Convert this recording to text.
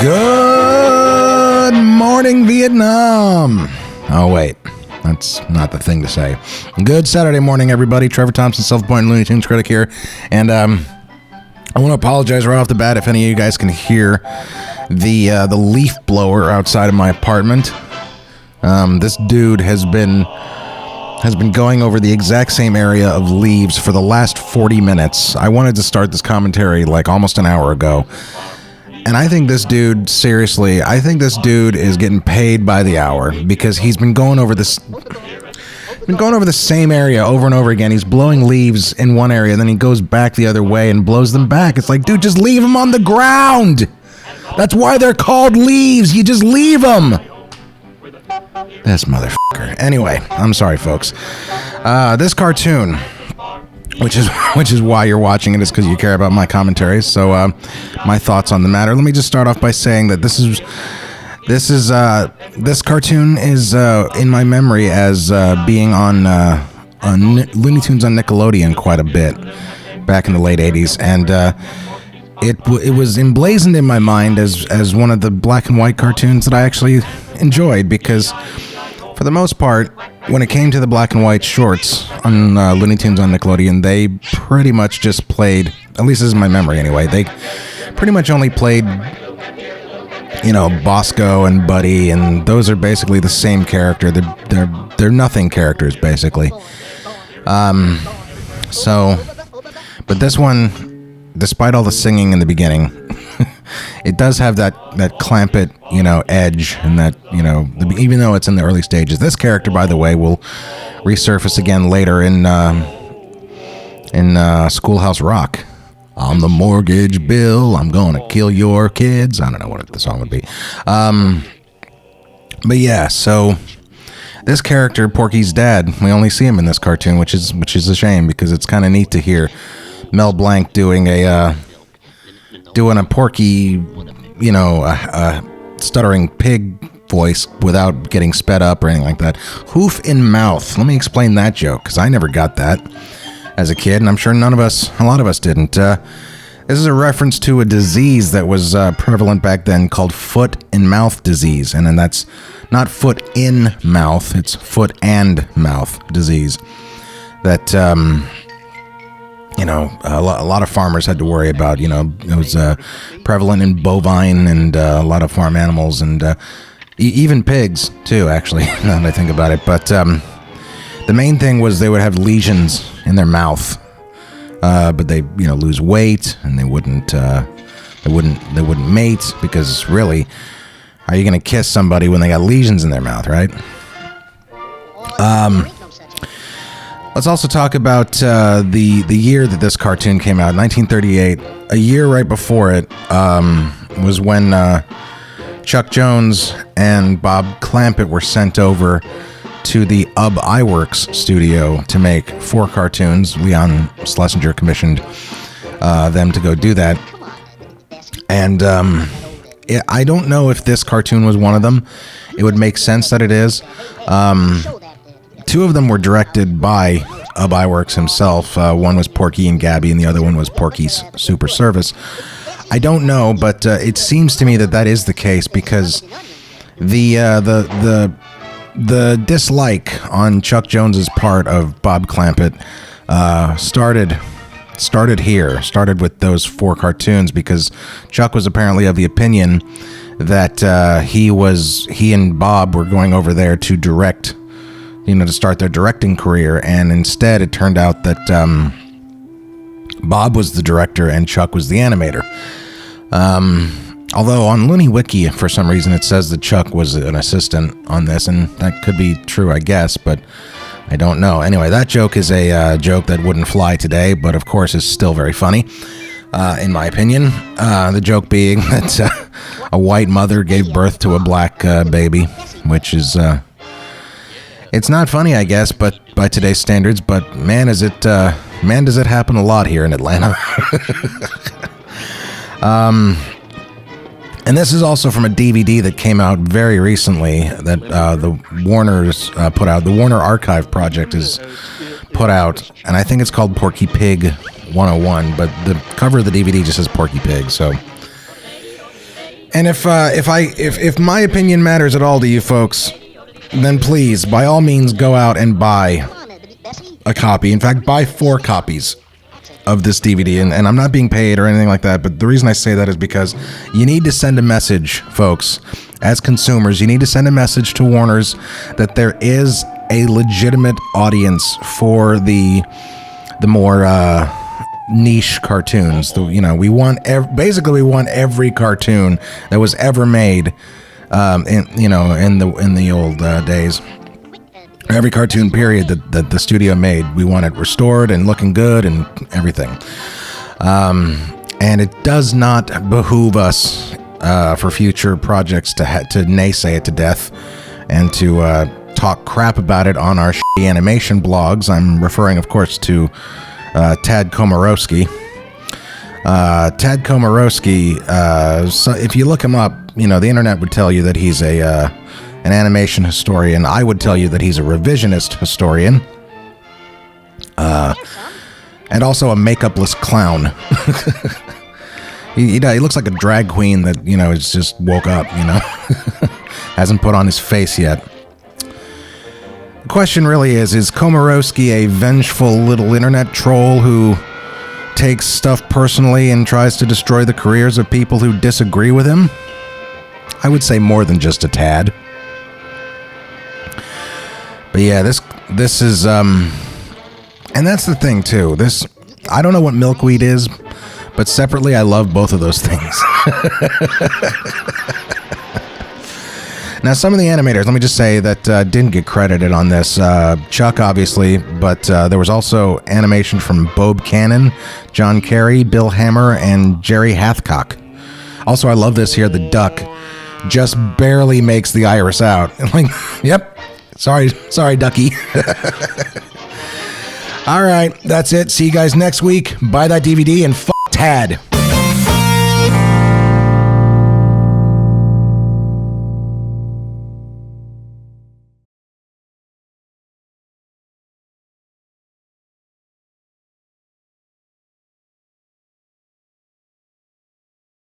Good morning, Vietnam. Oh, wait. That's not the thing to say. Good Saturday morning, everybody. Trevor Thompson, self-appointed Looney Tunes Critic here. And I want to apologize right off the bat if any of you guys can hear the leaf blower outside of my apartment. This dude has been going over the exact same area of leaves for the last 40 minutes. I wanted to start this commentary like almost an hour ago. And I think this dude, seriously, is getting paid by the hour because he's been going over the same area over and over again. He's blowing leaves in one area, then he goes back the other way and blows them back. It's like, dude, just leave them on the ground. That's why they're called leaves. You just leave them. This motherfucker. Anyway, I'm sorry, folks. This cartoon, which is why you're watching it, is because you care about my commentaries. So, my thoughts on the matter. Let me just start off by saying that this cartoon is in my memory as being on Looney Tunes on Nickelodeon quite a bit back in the late 80s, and it was emblazoned in my mind as one of the black and white cartoons that I actually enjoyed, because for the most part, when it came to the black and white shorts on Looney Tunes on Nickelodeon, they pretty much just played, at least this is my memory anyway, they pretty much only played, Bosco and Buddy, and those are basically the same character. They're nothing characters, basically. But this one, despite all the singing in the beginning, it does have that clamp it, edge, and that, even though it's in the early stages. This character, by the way, will resurface again later in Schoolhouse Rock. I'm the mortgage bill, I'm gonna kill your kids. I don't know what the song would be. But yeah, so this character, Porky's dad, we only see him in this cartoon, which is a shame, because it's kind of neat to hear Mel Blanc doing a Porky, a stuttering pig voice without getting sped up or anything like that. Hoof in mouth. Let me explain that joke, because I never got that as a kid, and I'm sure a lot of us didn't. This is a reference to a disease that was prevalent back then called foot and mouth disease, and then that's not foot in mouth, it's foot and mouth disease. That a lot of farmers had to worry about. It was prevalent in bovine and a lot of farm animals, and even pigs too, actually, now that I think about it. But the main thing was they would have lesions in their mouth, but they lose weight, and they wouldn't mate, because really, how are you going to kiss somebody when they got lesions in their mouth, right? Let's also talk about the year that this cartoon came out, 1938. A year right before it was when Chuck Jones and Bob Clampett were sent over to the iWorks studio to make 4 cartoons. Leon Schlesinger commissioned them to go do that. And I don't know if this cartoon was one of them. It would make sense that it is. 2 of them were directed by iWorks himself. One was Porky and Gabby, and the other one was Porky's Super Service. I don't know, but it seems to me that is the case, because the dislike on Chuck Jones's part of Bob Clampett started with those 4 cartoons, because Chuck was apparently of the opinion that he and Bob were going over there to direct, to start their directing career, and instead it turned out that Bob was the director and Chuck was the animator. Although on Looney Wiki, for some reason, it says that Chuck was an assistant on this, and that could be true, I guess, but I don't know. Anyway, that joke is a joke that wouldn't fly today, but of course is still very funny, in my opinion. The joke being that a white mother gave birth to a black baby, which is... it's not funny, I guess, but by today's standards, but man, does it happen a lot here in Atlanta. And this is also from a DVD that came out very recently that the Warner's put out. The Warner Archive Project is put out, and I think it's called Porky Pig 101, but the cover of the DVD just says Porky Pig, so And if my opinion matters at all to you folks, then please, by all means, go out and buy a copy. In fact, buy 4 copies of this DVD. And I'm not being paid or anything like that, but the reason I say that is because you need to send a message, folks. As consumers, you need to send a message to Warner's that there is a legitimate audience for the more niche cartoons. We want we want every cartoon that was ever made in the old days. Every cartoon period that the studio made, we want it restored and looking good and everything. And it does not behoove us for future projects to naysay it to death and to talk crap about it on our shitty animation blogs. I'm referring, of course, to Tad Komorowski. Tad Komorowski, so if you look him up, the internet would tell you that he's an animation historian. I would tell you that he's a revisionist historian. And also a makeupless clown. He looks like a drag queen that, has just woke up, Hasn't put on his face yet. The question really is Komorowski a vengeful little internet troll who takes stuff personally and tries to destroy the careers of people who disagree with him? I would say more than just a tad. But yeah, this is, and that's the thing too. I don't know what milkweed is, but separately, I love both of those things. Now, some of the animators, let me just say that didn't get credited on this. Chuck, obviously, but there was also animation from Bob Cannon, John Carey, Bill Hammer, and Jerry Hathcock. Also, I love this here. The duck just barely makes the iris out. Like, yep. Sorry, ducky. All right, that's it. See you guys next week. Buy that DVD and Tad.